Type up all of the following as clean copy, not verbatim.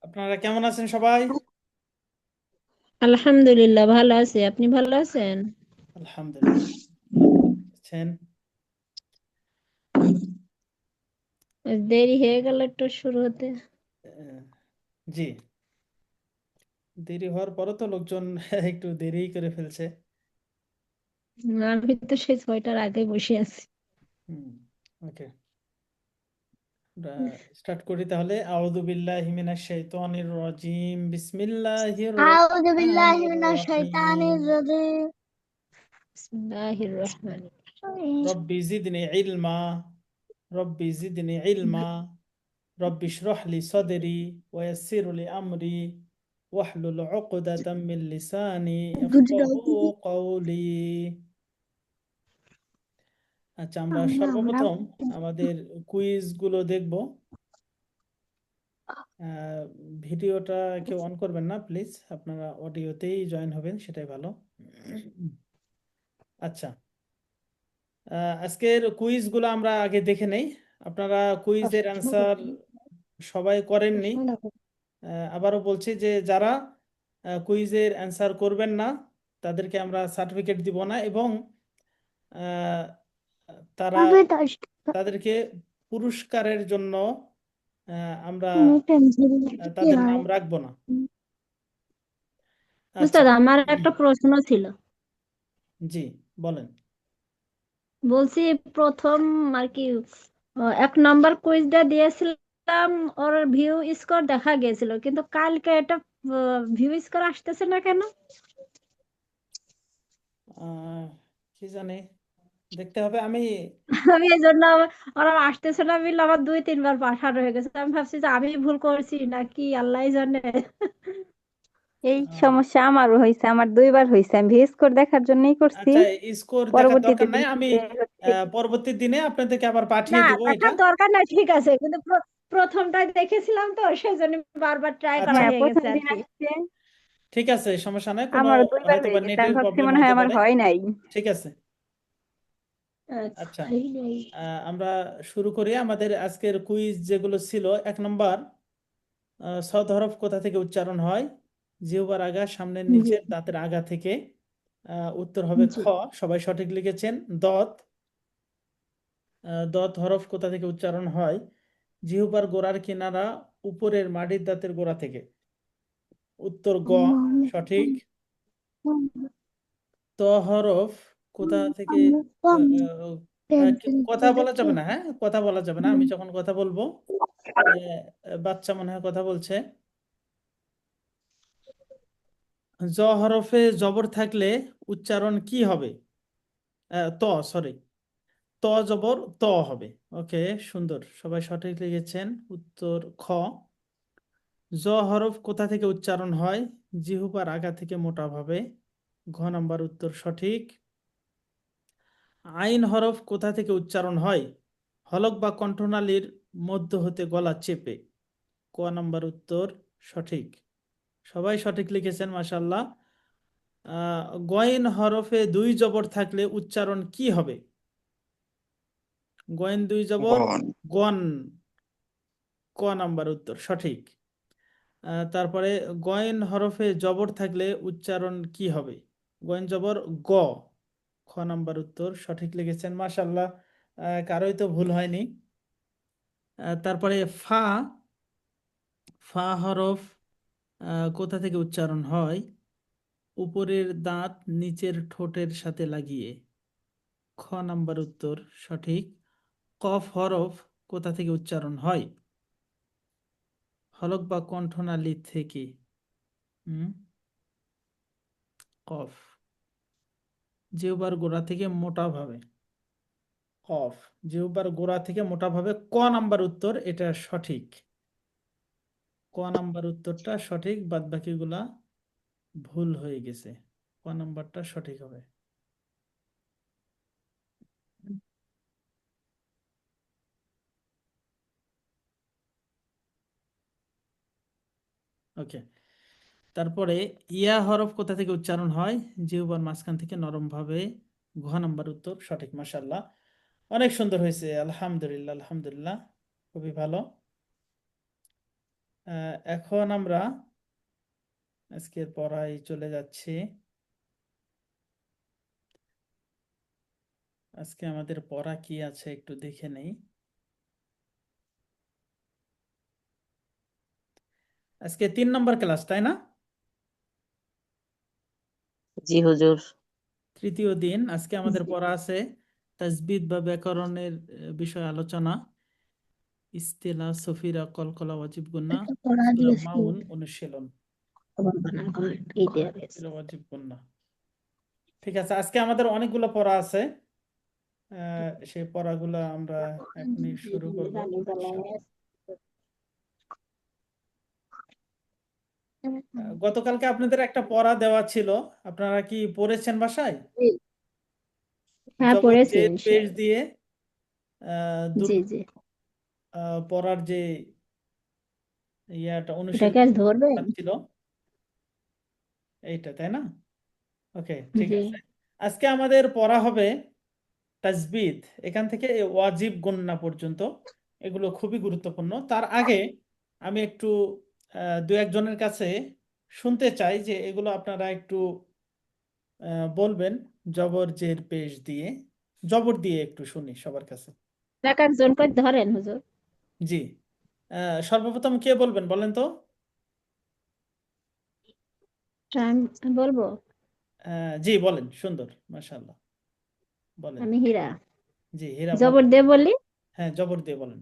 আপনারা কেমন আছেন সবাই? আলহামদুলিল্লাহ, ভালো আছি। আপনি ভালো আছেন? আলহামদুলিল্লাহ। আল্লাহ ভালো রেখেছেন। দেরি হয়ে গেল একটু শুরু হতে। আহ, জি, দেরি হওয়ার পরও তো লোকজন একটু দেরি করে ফেলছে। আমি তো সেই 6টার আগে বসে আছি। হুম, ওকে, স্টার্ট করি তাহলে। আউযু বিল্লাহি মিনাশ শাইতানির রাজিম, বিসমিল্লাহির أعوذ بالله রহমানির من الشيطان রহিম। الرجيم. بسم الله الرحمن الرحيم. রব্বি জিদনি ইলমা, রব্বি জিদনি ইলমা, রব্বি ইশরাহ লি সাদরি ওয়া ইয়াসসির লি আমরি ওয়াহলুল উকদাতাম মিন লিসানি ইয়াফকাহু কওলি। আচ্ছা, আমরা সর্বপ্রথম আমাদের কুইজ গুলো দেখব। আহ, ভিডিওটা কেউ অন করবেন না প্লিজ, আপনারা অডিওতেই জয়েন হবেন, সেটাই ভালো। আচ্ছা, আজকের কুইজ গুলো আমরা আগে দেখে নেই। আপনারা কুইজের অ্যান্সার সবাই করেননি। আবারও বলছি যে যারা কুইজের অ্যান্সার করবেন না তাদেরকে আমরা সার্টিফিকেট দিব না, এবং আহ, তারা তাদেরকে পুরস্কারের জন্য আমরা তাদের নাম রাখবো না। আচ্ছা, উস্তাদ, আমার একটা প্রশ্ন ছিল। জি, বলেন। বলছি, প্রথম আর কি 1 নম্বর কুইজটা দিয়েছিলাম, ওর ভিউ স্কোর দেখা গিয়েছিল, কিন্তু কালকে এটা ভিউ স্কোর আসতেছে না কেন? আহ, কি জানি, দেখতে হবে। আমি আমি এই জন্য ওরা আসতেছে না বলে আমার 2-3বার পাঠানো হয়ে গেছে। আমি ভাবছি যে আমি ভুল করছি নাকি, আল্লাহ জানে। এই আহ, সমস্যা আমারও হয়েছে, আমার 2বার হয়েছে। আমি ভিএস কোড দেখার জন্যই করছি। আচ্ছা, স্কোর দেখার পরবর্তীতে দরকার নাই। দেখি আমি যে হচ্ছে পরবর্তী দিনে আপনাদেরকে আবার না, পাঠিয়ে দিব এটা। দেখার দরকার না, ঠিক আছে, কিন্তু প্রথমটাই দেখেছিলাম তো সেই জন্য বারবার ট্রাই করা আচ্ছা, হয়ে হয়ে প্রথম গেছে আর দিন কি। আসছে। ঠিক আছে, সমস্যা নাই কোনো। আমারও 2বার হয়তো বা হয়ে গেছে, আমি নেটের ভাবছি প্রবলেম মনে হয় হতে আমার পারে। হয় নাই। ঠিক আছে। আচ্ছা, আচ্ছা। আমরা শুরু করি আমাদের আজকের কুইজ যেগুলো ছিল। 1 নম্বর, সদ হরফ কোথা থেকে উচ্চারণ হয়? জিহ্বার আগা, সামনের জি, নিচের দাঁতের আগা থেকে। উত্তর হবে খ। জি। সবাই সঠিক লিখেছেন। দত, দত হরফ কোথা থেকে উচ্চারণ হয়? জিহ্বার গোড়ার কিনারা, উপরের মাড়ির দাঁতের গোড়া থেকে। উত্তর গ, সঠিক। ত হরফ কোথা থেকে আহ, আহ, কথা বলা যাবে না, হ্যাঁ, কথা বলা যাবে না। আমি যখন কথা বলবো বাচ্চা মনে হয় কথা বলছে। জ হরফে জবর থাকলে উচ্চারণ কি হবে? ত, সরি, ত জবর ত হবে। ওকে, সুন্দর, সবাই সঠিক লিখেছেন। উত্তর খ। জ হরফ কোথা থেকে উচ্চারণ হয়? জিহ্বার আগা থেকে মোটাভাবে। ঘ নাম্বার উত্তর সঠিক। আইন হরফ কোথা থেকে উচ্চারণ হয়? হলক বা কণ্ঠনালীর মধ্য হতে গলা চেপে। ক নাম্বার উত্তর সঠিক। সবাই সঠিক লিখেছেন, মাশাল্লাহ। গয়েন হরফে 2 জবর থাকলে উচ্চারণ কি হবে? গয়েন 2 জবর গন। ক নাম্বার উত্তর সঠিক। তারপরে গয়েন হরফে জবর থাকলে উচ্চারণ কি হবে? গয়েন জবর গ। খ নাম্বার উত্তর সঠিক লিখেছেন, মাশাল্লাহ। কারোই তো ভুল হয়নি। তারপরে ফা, ফা হরফ কোথা থেকে উচ্চারণ হয়? উপরের দাঁত নিচের ঠোঁটের সাথে লাগিয়ে। খ নাম্বার উত্তর সঠিক। কফ হরফ কোথা থেকে উচ্চারণ হয়? হলক বা কণ্ঠনালী থেকে। হুম, কফ জিহ্বার গোড়া থেকে মোটা ভাবে। কফ জিহ্বার গোড়া থেকে মোটা ভাবে। ক নাম্বার উত্তর এটা সঠিক। ক নাম্বার উত্তরটা সঠিক, বাদ বাকিগুলা ভুল হয়ে গেছে। ক নাম্বারটা সঠিক হবে। ওকে, তারপরে ইয়া হরফ কোথা থেকে উচ্চারণ হয়? জিহ্বার মাঝখান থেকে নরম ভাবে। ঘ নাম্বার উত্তর সঠিক, মাশাল্লাহ। অনেক সুন্দর হয়েছে, আলহামদুলিল্লাহ, আলহামদুলিল্লাহ, খুবই ভালো। এখন আমরা আজকের পড়ায় চলে যাচ্ছি। আজকে আমাদের পড়া কি আছে একটু দেখে নেই। আজকে 3 নম্বর ক্লাস, তাই না? জি হুজুর। তৃতীয় দিন। আজকে আমাদের জি। পড়া আছে তাজবিদ বা ব্যাকরণের বিষয় আলোচনা। ইস্তেলা, সফিরা, কলকলা, ওয়াজিব গুন্না, একটা পড়া সূরা দিয়েছি মাউন, অনুশীলন, আবার বানান করে এই দেয়া গেছে। সূরা ওয়াজিব গুন্না। ঠিক আছে, আজকে আমাদের অনেকগুলো পড়া আছে। সেই পড়াগুলো আমরা এখনই শুরু করব ইনশাআল্লাহ। গতকালকে আপনাদের একটা পড়া দেওয়া ছিল, আপনারা কি পড়েছেন বাসায়? হ্যাঁ জবর পড়েছি জের পেশ ইনশাআল্লাহ। দিয়ে জি দুর্গ জি। পড়ার যে এটাকে অনুশীলন আজ ধরবেন? ছিল এইটা, তাই না? ওকে, ঠিক জি। আছে। আজকে আমাদের পড়া হবে তাজবিদ এখান থেকে ওয়াজিব গুন্না পর্যন্ত। এগুলো খুবই গুরুত্বপূর্ণ। তার আগে আমি একটু দু একজনের কাছে শুনতে চাই যে এগুলো আপনারা একটু বলবেন জবর জের পেশ দিয়ে, জবর দিয়ে একটু শুনি সবার কাছে। এক একজন করে ধরেন হুজুর। জি, সর্বপ্রথম কে বলবেন বলেন তো? আমি বলবো। জি বলেন, সুন্দর, মাশাআল্লাহ, বলেন। আমি হীরা। জি, হীরা জবর বলেন। দিয়ে বলি। হ্যাঁ, জবর দিয়ে বলেন।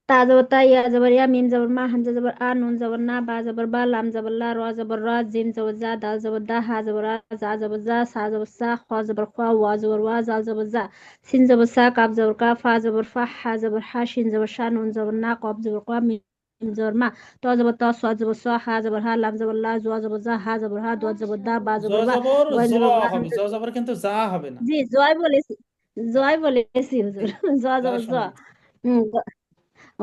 তা জবর তা, ইয়া জবর ইয়া, মিম জবর মা, হামজা জবর আ, নুন জবর না, বা জবর বা, লাম জবর লা, র জবর র, জিম জবর জা, দাল জবর দা, হা জবর আ, জা জবর জা, সা জবর সা, খ জবর খ, ওয়া জবর ওয়া, জাল জবর জা, সিন জবর সা, কাব জবর কা, ফা জবর ফা, হা জবর হা, শিন জবর শা, নুন জবর না, কব জবর ক, মিম জবর মা, ত জবর ত, স জবর স, হা জবর হা, লাম জবর লা, জোয়া জবর জা, হা জবর হা, দোয়া জবর দা, বা জ জবর বা, জবর গয়েন জ জবর গা, হবে, হামজা। জ জবর কিন্তু যা হবে না। জি জয় বলেছি। হ্যাঁ, জয় বলেছি জি, হুজুর। জয় যা জবর জ। শোনা গেছে। উম,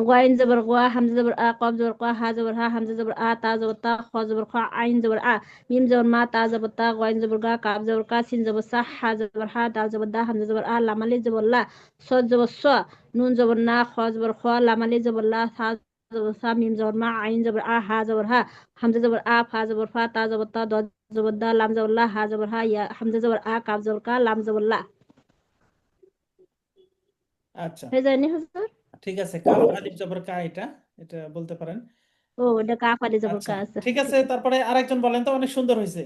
غين زبر غوا، همزة زبر آ، قاف زبر قا، ها زبر ها، همزة زبر آ، تا زبر تا، خا زبر خا، عين زبر آ، ميم زبر ما، تا زبر تا، غين زبر غا، كاف زبر كا، سين زبر صا، ها زبر ها، دال زبر دا، همزة زبر آ، لام ألف زبر لا، صاد زبر صا، نون زبر نا، خا زبر خا، لام ألف زبر لا، ثا زبر ثا، ميم زبر ما، عين زبر آ، ها زبر ها، همزة زبر آ، فا زبر فا، تا زبر تا، ضاد زبر دا، لام زبر لا، ها زبر ها، يا همزة زبر آ، كاف زبر كا، لام زبر لا। আচ্ছা, হয়ে যায়নি হুজুর? ঠিক আছে, কাফ আলিফ জবর কা, এটা এটা বলতে পারেন। ও এটা কাফ আলি জবর আচ্ছা, কা আছে। ঠিক আছে, ঠিক আছে। তারপরে আরেকজন বলেন তো, অনেক সুন্দর হয়েছে।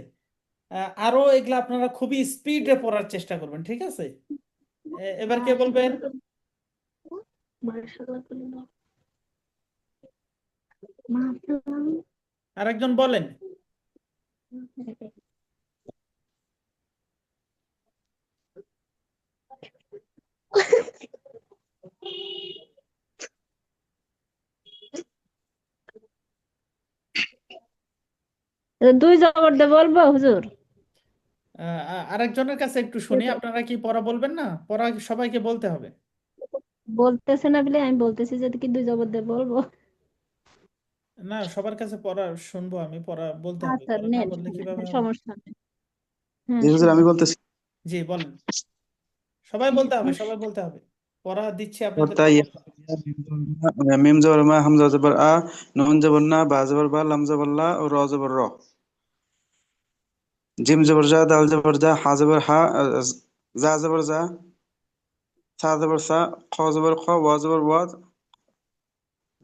আরো এগুলা আপনারা খুবই স্পিডে পড়ার চেষ্টা করবেন, ঠিক আছে? এবার কে বলবেন? মাশাআল্লাহ। আরেকজন বলেন। দুই জবর দিয়ে বলবো হুজুর? আরেকজনের কাছে একটু শুনি, আপনারা কি পড়া বলবেন না? পড়া সবাইকে বলতে হবে। বলতেছে না বলে আমি বলতেছি যদি কি দুই জবর দিয়ে বলবো। না, সবার কাছে পড়া শুনবো, আমি পড়া বলতে হবে, আচ্ছা পড়া না নেন বললে শুনেন, কিভাবে হ্যাঁ, হবে? সমস্যা নেই। হ্যাঁ জি হুজুর, আমি শুনেন। বলতেছি। জি বলেন, সবাই বলতে হবে, সবাই বলতে হবে। পড়া দিচ্ছি কর্তা আপনাদেরকে, ইয়া, বলতে হবে। মিম জবর মা, হামজা জবর আ, নুন জবর না, বা জবর বা, লাম জবর লা, ও র জবর র, জিম জবর জা, দাল জবর দা, হা জবর হা, জা জবর জা, সা জবর সা, খ জবর খ, ওয়া জবর ওয়া,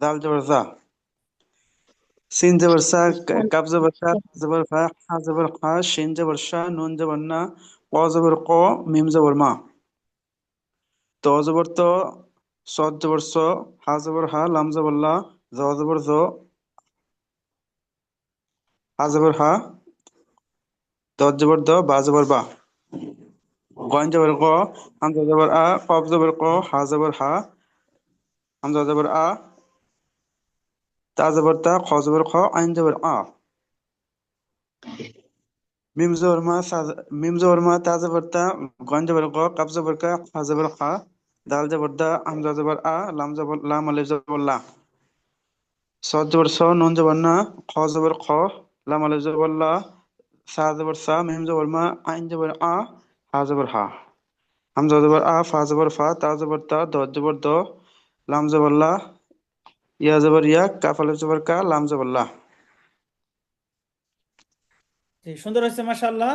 দাল জবর জা, সিন জবর সা, কাব জবর কা, জবর ফা, হা জবর খা, শিন জবর শা, নুন জবর না, ক জবর ক, মিম জবর মা, ত জবর ত, সদ জবর স, হা জবর হা, লাম জবর লা, জ জবর জ, হা জবর হা, দ জবর দ, বা জবর বা, গয়েন জবর গ, হামজা জবর আ, কফ জবর ক, হা জবর হা, হামজা জবর আ, তা জবর তা, খ জবর খ, আইন জবর আ, মিম জবর মা, মিম জবর মা, তা জবর তা, গয়েন জবর গ, কাফ জবর কা, হা জবর খা, দাল জবর দা, হামজা জবর আ, লাম জবর লাম, আলিফ জবর লা, সদ জবর স, নুন জবর না, খ জবর খ, লাম আলিফ জবর লা, সা জবর সা, মিম জবর মা, আইন জবর আ, হা জবর হা, হামজা জবর আ, ফা জবর ফা, তা জবর তা, দ জবর দ, লাম জবর লা, ইয়া জবর ইয়া, কাফ আলিফ জবর কা, লাম জবর লা। জি, সুন্দর হয়েছে মাশাআল্লাহ।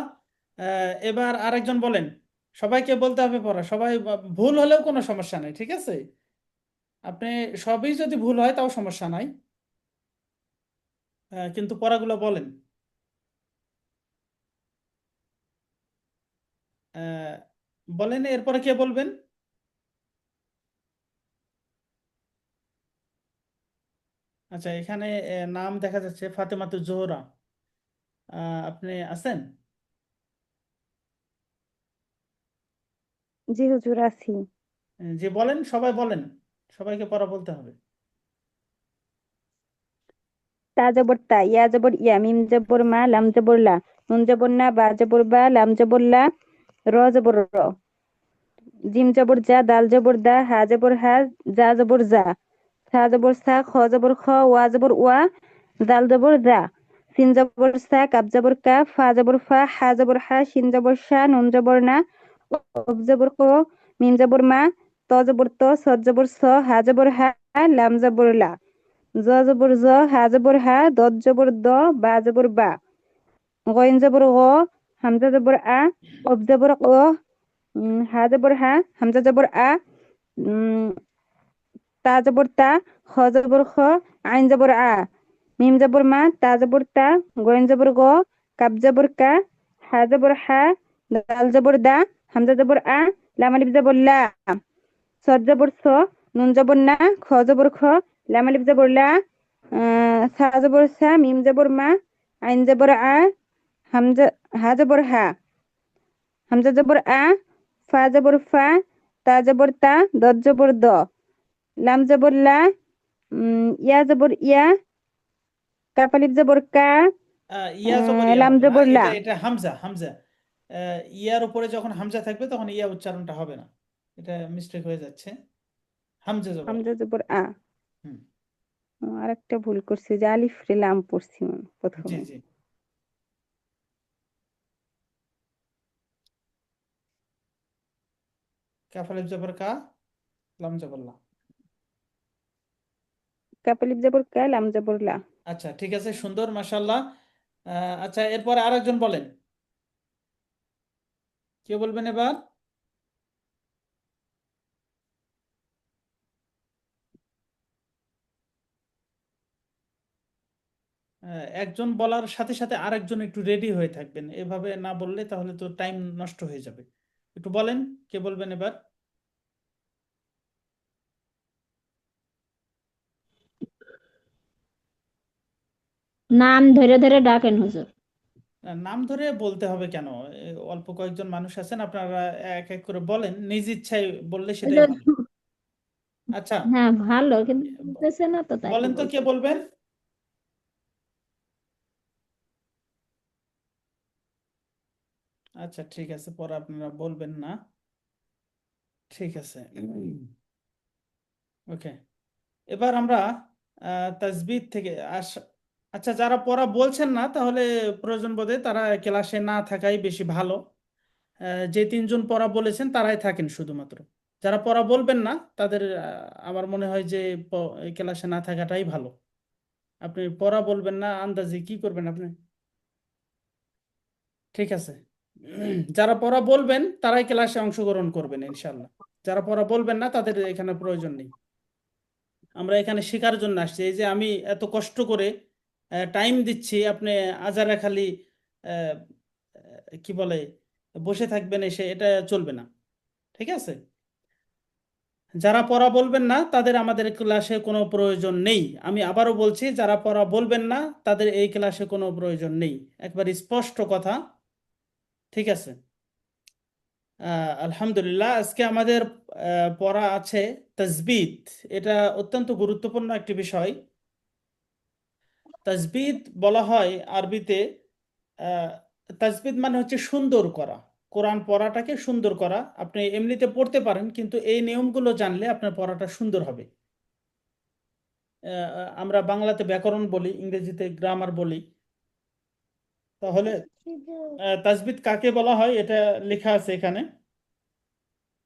এবার আরেকজন বলেন। সবাইকে বলতে হবে পড়া, সবাই ভুল হলেও কোনো সমস্যা নাই, ঠিক আছে? আপনি সবই যদি ভুল হয় তাও সমস্যা নাই, কিন্তু পড়াগুলো বলেন। আহ, বলেন, এরপরে কে বলবেন? আচ্ছা, এখানে নাম দেখা যাচ্ছে ফাতেমাতুজ জোহরা। আপনি আছেন? জি হুজুর আছি। যে বলেন, সবাই বলেন, সবাইকে পড়া বলতে হবে। তা জবর তা, ইয়া জবর ইয়া, মিম জবর মা, লাম জবর লা, নুন জবর না, বা জবর বা, লাম জবর লা, র জবর র, জিম জবর জা, দাল জবর দা, হা জবর হা, জা জবর জা, সা জবর সা, খ জবর খ, ওয়া জবর ওয়া, দাল জবর দা, সিন জবর সা, কাব জবর কা, ফা জবর ফা, হা জবর হা, শিন জবর শা, নুন জবর না, কফ জবর ক, মিম জবর মা, ত জবর ত, স জবর স, হা জবর হা, লাম জবর লা, জ জবর জ, হা জবর হা, দত জবর দ, বা জবর বা, গইন জবর গ, হামজা জবর আ, কফ জবর ক, হা জবর হা, হামজা জবর আ, উম, তা জবর তা, খ জবর খ, আইন জবর আ, মিম জবর মা, তা জবর তা, গইন জবর গ, কাব জবর কা, হা জবর হা, দাল জবর দা, হামজা জবর আ, লাম আলিফ জবর লা, সদ জবর স, নুন জবর না, খ জবর খ, লাম আলিফ জবর লা, সা জবর সা, মিম জবর মা, আইন জবর আ, হামজা, হা জবর হা, হামজা জবর আ, ফা জবর ফা, তা জবর তা, দত জবর দ, লাম জবর লা, ইয়া জবর ইয়া, কাফ আলিফ জবর কা, ইয়া জবর ইয়া লাম হবে না, জবর লা, এটা এটা হামজা হামজা। ইয়ার উপরে যখন হামজা থাকবে তখন ইয়া উচ্চারণটা হবে না, এটা মিস্টেক হয়ে যাচ্ছে। হামজা জবর আ। হামজা জবর আ। হুম। আরেকটা ভুল করছি, যে আলিফ রে লাম পড়ছি জি প্রথমে। জি। কাফ আলিফ জবর কা, লাম জবর লা। কাফ আলিফ জবর কা, লাম জবর লা। আচ্ছা, ঠিক আছে, সুন্দর মাশাআল্লাহ। আচ্ছা, এরপরে আরেকজন বলেন। কে বলবেন এবার? একজন বলার সাথে সাথে আরেকজন একটু রেডি হয়ে থাকবেন, এভাবে না বললে তাহলে তো টাইম নষ্ট হয়ে যাবে। একটু বলেন, কে বলবেন এবার? নাম ধরে ধরে ডাকেন হুজুর। নাম ধরে বলতে হবে কেন? অল্প কয়েকজন মানুষ আছেন, আপনারা এক এক করে বলেন, নিজ ইচ্ছায় বললে ওই সেটাই যে, ভালো। আচ্ছা, হ্যাঁ ভালো, কিন্তু বলতেছে না তো তাই বলেন তো কে বলতে। বলবেন। আচ্ছা, ঠিক আছে, পরে আপনারা বলবেন না, ঠিক আছে। ওকে, এবার আমরা তাসবিহ থেকে আচ্ছা, যারা পড়া বলছেন না তাহলে প্রয়োজন বোধে তারা ক্লাসে না থাকাই বেশি ভালো। যে তিনজন পড়া বলেছেন তারাই থাকেন শুধুমাত্র। যারা পড়া বলবেন না তাদের আমার মনে হয় যে এই ক্লাসে না থাকাটাই ভালো। আপনি পড়া বলবেন না, আন্দাজে কি করবেন আপনি? ঠিক আছে। যারা পড়া বলবেন তারাই ক্লাসে অংশগ্রহণ করবেন ইনশাল্লাহ। যারা পড়া বলবেন না তাদের এখানে প্রয়োজন নেই। আমরা এখানে শেখার জন্য আসছি, এই যে আমি এত কষ্ট করে টাইম দিচ্ছি, আপনি আজারা খালি আহ, কি বলে বসে থাকবেন এসে, এটা চলবে না, ঠিক আছে? যারা পড়া বলবেন না তাদের আমাদের ক্লাসে কোনো প্রয়োজন নেই। আমি আবারও বলছি, যারা পড়া বলবেন না তাদের এই ক্লাসে কোনো প্রয়োজন নেই, একবার স্পষ্ট কথা, ঠিক আছে? আলহামদুলিল্লাহ, আজকে আমাদের পড়া আছে তাজবিদ। এটা অত্যন্ত গুরুত্বপূর্ণ একটি বিষয়। তাজবিদ বলা হয় আরবিতে, আহ, তাজবিদ মানে হচ্ছে সুন্দর করা, কোরআন পড়াটাকে সুন্দর করা। আপনি এমনিতে পড়তে পারেন, কিন্তু এই নিয়মগুলো জানলে আপনার পড়াটা সুন্দর হবে। আমরা বাংলাতে ব্যাকরণ বলি, ইংরেজিতে গ্রামার বলি। তাহলে তাজবিদ কাকে বলা হয় এটা লেখা আছে এখানে।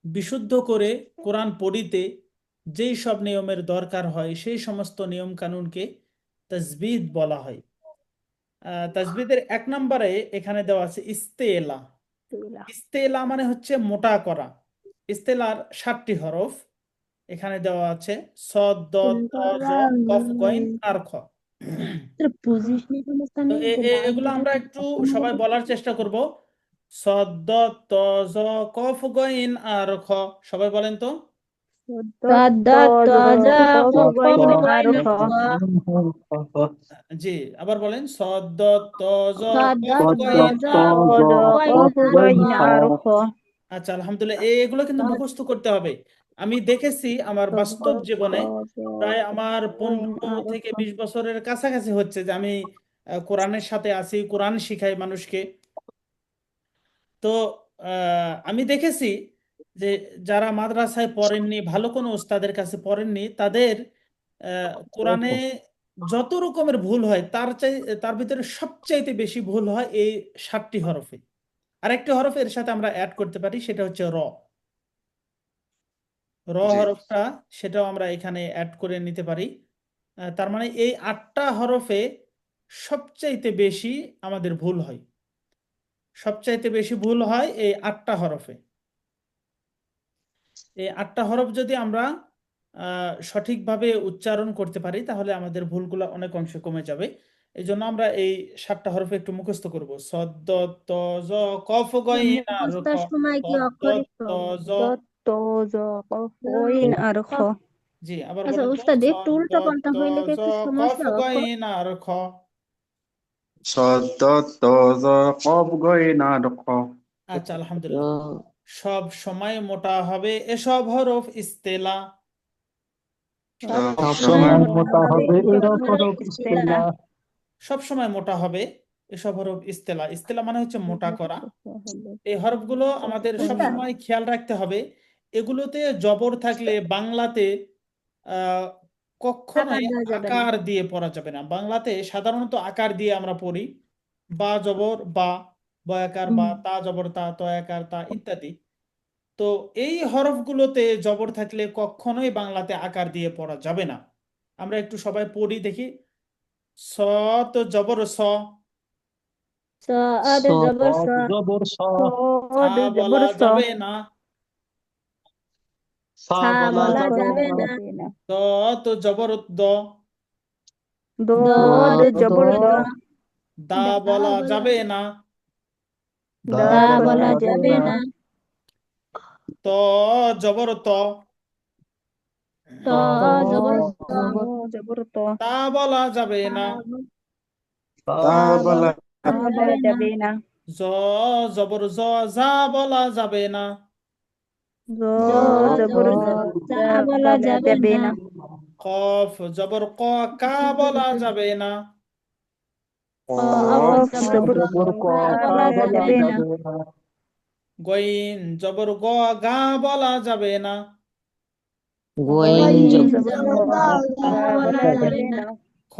বিশুদ্ধ করে কোরআন পড়িতে যেই সব নিয়মের দরকার হয় সেই সমস্ত নিয়ম কানুনকে তাজবিদ বলা হয়। তাজবিদের 1 নম্বরে এখানে দেওয়া আছে ইস্তেলা। ইস্তেলা মানে হচ্ছে মোটা করা। ইস্তেলার 7টি হরফ এখানে দেওয়া আছে, সদ দদ ত জ কফ গইন আর খ। তো এগুলো আমরা একটু সবাই বলার চেষ্টা করব। সদ দদ ত জ কফ গইন আর খ, সবাই বলেন তো। জি, আবার বলেন, সদ দদ ত জ কফ গইন আর খ। আচ্ছা, আলহামদুলিল্লাহ। এগুলো কিন্তু মুখস্থ করতে হবে। আমি দেখেছি আমার বাস্তব জীবনে, প্রায় আমার 15 থেকে 20 বছরের কাছাকাছি হচ্ছে যে আমি কোরআনের সাথে আছি, কোরআন শিখাই মানুষকে। তো আমি দেখেছি যে যারা মাদ্রাসায় পড়েননি, ভালো কোনো ওস্তাদের কাছে পড়েননি, তাদের কোরআনে যত রকমের ভুল হয় তার ভিতরে সবচাইতে বেশি ভুল হয় এই 7টি হরফে। আরেকটি হরফ এর সাথে আমরা অ্যাড করতে পারি, সেটা হচ্ছে র। র জি হরফটা, সেটাও আমরা এখানে অ্যাড করে নিতে পারি। তার মানে এই 8টা হরফে সবচাইতে বেশি আমাদের ভুল হয়। সবচাইতে বেশি ভুল হয় এই 8টা হরফে। এই 8টা হরফ যদি আমরা সঠিকভাবে উচ্চারণ করতে পারি তাহলে আমাদের ভুলগুলো অনেক অংশে কমে যাবে। এই জন্য আমরা এই 7টা হরফে একটু মুখস্থ করব। সদ দদ ত জ কফ গইন আর খ। মুখস্থার সময় কি সদ অক্ষর দদ একটু ত জ। জি, আবার আচ্ছা বলেন তো। উস্তাদ, একটু সদ উল্টা দদ পাল্টা ত হইলে কি জ একটু কফ সমস্যা অক্ষর? গইন আর খ। সদ দদ ত জ কফ গইন আর খ। আচ্ছা, আলহামদুলিল্লাহ। সব সময় মোটা হবে এসব হরফ ইস্তেলা। সব সময় মোটা হবে সব সময় মোটা হবে এসব হরফ ইস্তেলা। ইস্তেলা মানে হচ্ছে মোটা করা। এই হরফগুলো আমাদের সব উস্তাদ, সময় খেয়াল রাখতে হবে। এগুলোতে জবর থাকলে বাংলাতে আহ আকার কখনোই দেওয়া যাবে না। আকার দিয়ে পড়া যাবে না। বাংলাতে সাধারণত আকার দিয়ে আমরা পড়ি, বা জবর বা, বয়াকার বা, তা জবর তা, তয়াকার তা ইত্যাদি। তো এই হরফগুলোতে জবর থাকলে কখনোই বাংলাতে আকার দিয়ে পড়া যাবে না। আমরা একটু সবাই পড়ি দেখি। স, তো জবর স। সাদ জবর সা, সা বলা যাবে না। সা বলা যাবে না। দ, তো জবর দ। দদ জবর দ, দা বলা যাবে না। দা বলা যাবে না। ত, জবর ত। ত জবর ত, তা বলা যাবে না। তা বলা যাবে না। জ, জবর জ, যা বলা যাবে না। জ জবর জ, যা বলা যাবে না। কফ, জবর ক, কা বলা যাবে না। কফ জবর ক, কা বলা যাবে না। গইন, জবর গ, গা বলা যাবে না। গইন জবর গ, গা বলা যাবে না। খ,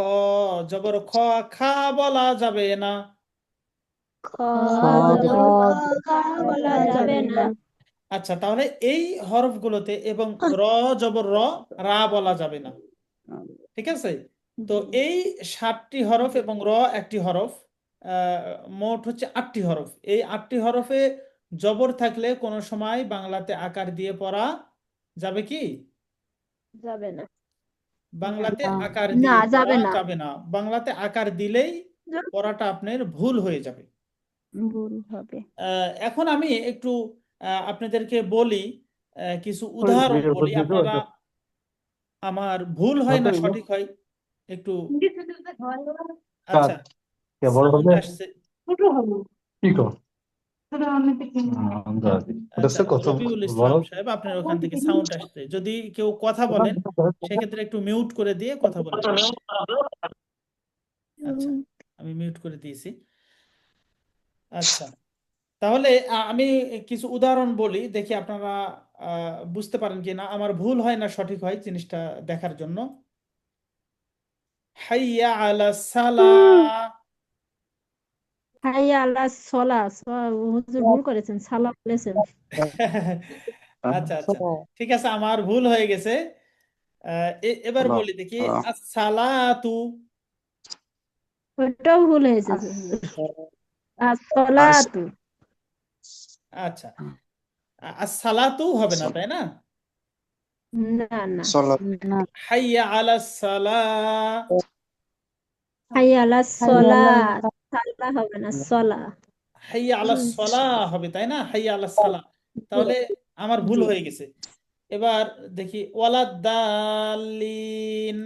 জবর খ, খা বলা যাবে না। খ জবর খ, খা বলা যাবে না। আচ্ছা, তাহলে এই হরফগুলোতে এবং র জবর র, রা বলা যাবে না। ঠিক আছে। তো এই 7টি হরফ এবং র একটি হরফ, আহ, মোট হচ্ছে 8টি হরফ। এই 8টি হরফে জবর থাকলে কোনো সময় বাংলাতে আকার দিয়ে পড়া যাবে কি? যাবে না। বাংলাতে আকার না, দিয়ে যাবে পড়া না। যাবে না। বাংলাতে আকার দিলেই পড়াটা আপনার ভুল হয়ে যাবে। ভুল হবে। এখন আমি একটু আপনাদেরকে বলি, কিছু উদাহরণ বলি, আপনারা আমার ভুল হয় না সঠিক হয় একটু। আচ্ছা, সাউন্ড আসছে। আচ্ছা, রবিউল ইসলাম সাহেব, আপনার ওখান থেকে সাউন্ড আসছে। যদি কেউ কথা বলেন সেক্ষেত্রে একটু মিউট করে দিয়ে কথা বলবেন। আচ্ছা, আমি মিউট করে দিয়েছি। আচ্ছা, তাহলে আমি কিছু উদাহরণ বলি, দেখি আপনারা বুঝতে পারেন কি না, আমার ভুল হয় না সঠিক হয় জিনিসটা দেখার জন্য। হাইয়া আলা সালাহ। হাইয়া আলাস সলাহ, হুজুর ভুল করেছেন, সালাহ বলেছেন। আচ্ছা আচ্ছা, ঠিক আছে, আমার ভুল হয়ে গেছে। এবার সালাহ বলি দেখি, আসসালাতু। ওটাও ভুল হয়েছে আসসালাতু। আচ্ছা, আসসালাতু হবে না, তাই না? না না, সালাহ না, হাইয়া আলাস সালাহ। হাইয়া আলাস সলাত, সালা হবে না, সলা। হাইয়া আলাস সালাহ হবে, তাই না? হাইয়া আলাস সালাহ। তাহলে আমার ভুল জি, হয়ে গেছে। এবার দেখি, ওয়ালাদ দাল্লিন।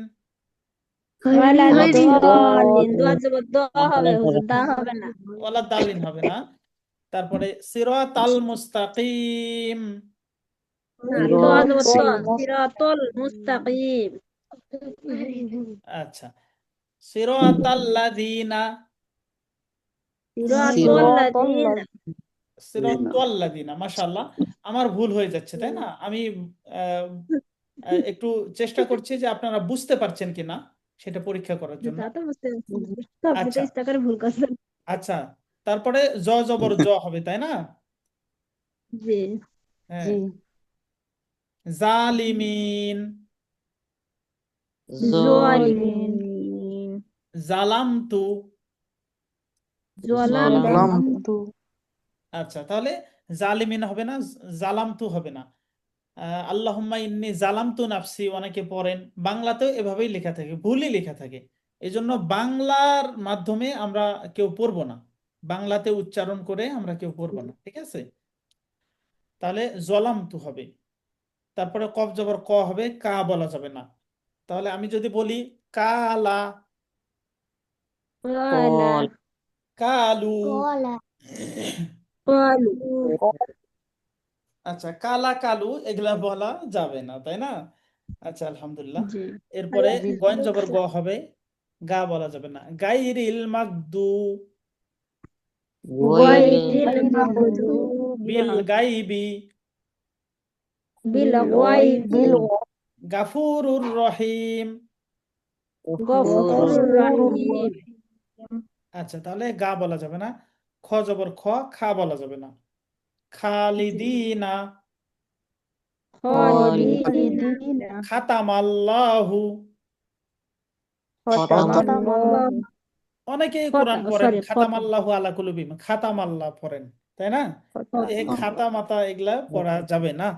ওয়ালা ওয়ালাদ দলিন, দোয়া জবর দ হবে হুজুর, দা হবে না। ওয়ালাদ দাল্লিন হবে না। তারপরে সিরাতাল মুস্তাকিম। না, দোয়া জবর দ, সিরাতাল সিরাতুল মুস্তাকিম। আচ্ছা, সিরাতাল্লাযীনা। সিরাতুল লাযীনা। সিরাতাল্লাযীনা, মাশাআল্লাহ। আমার ভুল হয়ে যাচ্ছে, তাই না? আমি আহ, একটু চেষ্টা করছি যে আপনারা বুঝতে পারছেন কিনা সেটা পরীক্ষা করার জন্য। তা তো বুঝতে পারছি, তো আপনি তো আচ্ছা, ইচ্ছা করে ভুল করছেন। আচ্ছা, তারপরে জ জবর জ হবে, তাই না? জি, হ্যাঁ, জি, জালিমিন। জালিমিন, জালামতু। জালামতু। জালামতু, আচ্ছা, তাহলে জালিমিন হবে না, জালামতু হবে না। আল্লাহুম্মা ইন্নী জালামতু নাফসি অনেকে পড়েন, বাংলাতেও এভাবেই লেখা থাকে, ভুলই লেখা থাকে। এই জন্য বাংলার মাধ্যমে আমরা কেউ পড়বো না, বাংলাতে উচ্চারণ করে আমরা কেউ পড়বো না, ঠিক আছে? তাহলে জলামতু হবে। তারপরে কফ জবর ক হবে, কা বলা যাবে না। তাহলে আমি যদি বলি কালা, ক্বালা, কালু। ক্বালু। আচ্ছা, কালা কালু এগুলা বলা যাবে না, তাই না? আচ্ছা, আলহামদুলিল্লাহ। জি, এরপরে জি, গয়েন জবর গ হবে, গা বলা যাবে না। গাইরিল মাগদু গায়রিল মাগদুবি বিল গাইবি বিল গায়বি গাফুরুর রহিম। গফুরুর গফুরুর রহিম। রহিম, আচ্ছা, তাহলে গা বলা যাবে না। খ জবর খ, খা বলা যাবে না। জি, খালিদিনা খালিদিনা। খালিদিনা, খাতামাল্লাহু। খতামাল্লাহু, অনেকেই কোরআন পড়েন খাতামাল্লাহু আলা কুলুবিহিম, খাতামাল্লাহ পড়েন, তাই না? তো এই খাতা মাতা এগুলা পড়া যাবে না।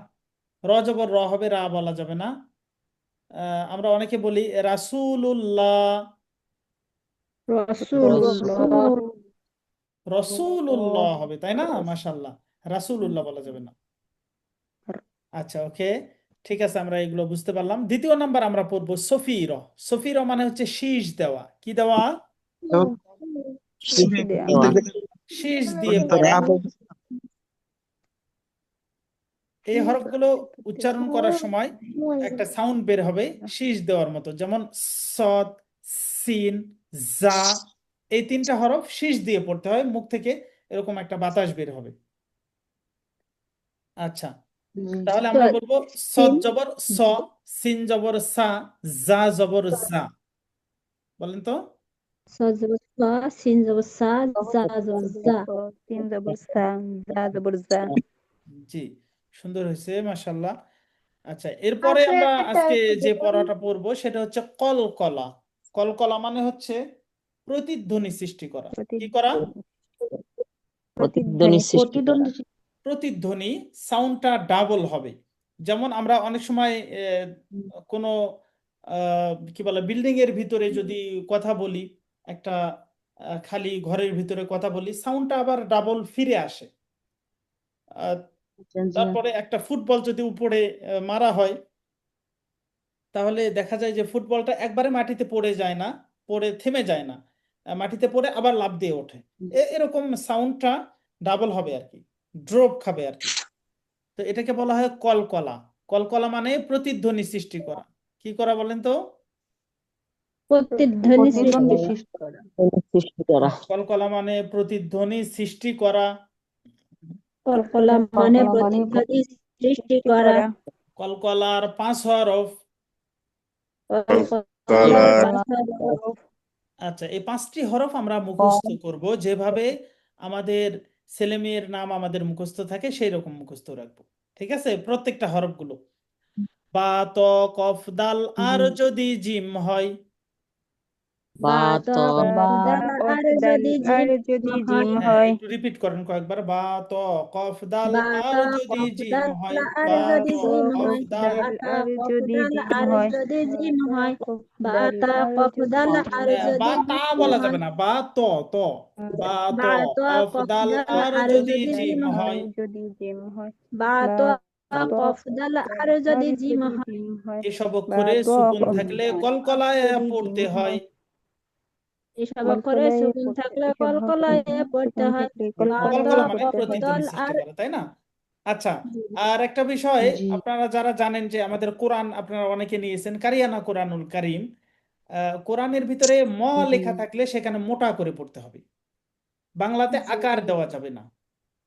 র জবর র হবে, রা বলা যাবে না। আমরা অনেকে বলি রাসূলুল্লাহ, রাসূলুল্লাহ, রাসূল, রসুল্লাহ হবে, তাই না? মাশাআল্লাহ, রাসূলুল্লাহ বলা যাবে না। আচ্ছা, ওকে, ঠিক আছে, আমরা এগুলো বুঝতে পারলাম। দ্বিতীয় নাম্বার আমরা পড়বো সফির। সফির মানে হচ্ছে শীষ দেওয়া। কি দেওয়া? শীষ দেয়া, শীষ দিয়ে পড়া। এই হরফগুলো উচ্চারণ করার সময় একটা সাউন্ড বের হবে শীষ দেওয়ার মতো, যেমন সদ, সিন, জা। এই তিনটা হরফ শীষ দিয়ে পড়তে হয়, মুখ থেকে এরকম একটা বাতাস বের হবে। আচ্ছা, তাহলে আমরা বলবো সদ সিন, জবর স, সিন জবর সা, জা জবর জা। বলেন তো। সা জবর সা, সিন জবর সা, জা জবর জা। তিন জবর সা, জা জবর জা, জি, সুন্দর হয়েছে, মাশাআল্লাহ। আচ্ছা, এরপরে আমরা আজকে যে পড়াটা পড়বো সেটা হচ্ছে কলকলা। কলকলা মানে হচ্ছে প্রতিধ্বনি সৃষ্টি করা। কি করা? প্রতিধ্বনি, প্রতিদ্বন্দ্বী, প্রতিধ্বনি, সাউন্ডটা ডাবল হবে। যেমন আমরা অনেক সময় কোনো কি বলে বিল্ডিং এর ভিতরে যদি কথা বলি, একটা খালি ঘরের ভিতরে কথা বলি, সাউন্ডটা আবার ডাবল ফিরে আসে। আহ, তারপরে একটা ফুটবল যদি উপরে মারা হয়, তাহলে দেখা যায় যে ফুটবলটা একবারে মাটিতে পড়ে যায় না, পড়ে থেমে যায় না, মাটিতে পড়ে আবার লাফ দিয়ে ওঠে। এরকম সাউন্ডটা ডাবল হবে আর কি, ড্রপ খাবে আর কি। তো এটাকে বলা হয় কলকলা। কলকলা মানে প্রতিধ্বনি সৃষ্টি করা। কি করা বলেন তো? প্রতিধ্বনি সৃষ্টি। প্রতিদ্বন্দ্বী সৃষ্টি করা, কলকলা মানে প্রতিধ্বনি সৃষ্টি করা। কলকলা মানে কল্পনা মানে প্রতিধ্বনি সৃষ্টি সৃষ্টি করা। করা, কলকলার 5 হরফ। কলকলার পাঁচ হরফ, আচ্ছা, এই 5টি হরফ আমরা ক, মুখস্থ করব, যেভাবে আমাদের ছেলেমেয়ের নাম আমাদের মুখস্থ থাকে সেই রকম মুখস্থ রাখবো। ঠিক আছে, প্রত্যেকটা হরফগুলো। বা ত কফ দাল আর যদি জিম হয়, বা ত বা দাল কফ আর দাল যদি আর জিম যদি হয়, জিম হ্যাঁ হয়, একটু রিপিট করেন কয়েকবার, বা ত কফ দাল বা আর ত যদি কফ জিম দাল হয়, আর বা যদি ত জিম কফ হয়, দাল, বা দাল ত আর কফ যদি দাল জিম আর হয়, যদি বা জিম তা হয়, কফ বা দাল ত আর কফ যদি দাল জিম আর হয়, বা যদি তা জিম বলা হয়, যাবে না, বা ত ত বা ত বা ত কফ কফ দাল দাল আর আর যদি যদি জিম জিম আর হয়, হয়, যদি জিম হয়, বা বা ত ত কফ দাল দাল আর আর যদি জিম যদি হয়, জিম হয়, এসব বা অক্ষরে ত সুকুন কফ থাকলে দাল আর কলকলায় যদি জিম পড়তে হয়। হয়, এসব অক্ষরে কলকলায় সুকুন পড়তে, থাকলে এসব কলকলায় পড়তে সুকুন হয়, থাকলে বা ত কলকলা কলকলায় মানে পড়তে হয়। প্রতিধ্বনি দল সৃষ্টি আর করে, তাই না? আচ্ছা, জি, আর একটা বিষয়, জি আপনারা যারা জানেন যে আমাদের কোরআন আপনারা অনেকে নিয়েছেন কারিয়ানা কোরআনুল কারিম, কোরআনের ভিতরে ম জি লেখা থাকলে সেখানে মোটা করে পড়তে হবে, বাংলাতে আকার দেওয়া যাবে না।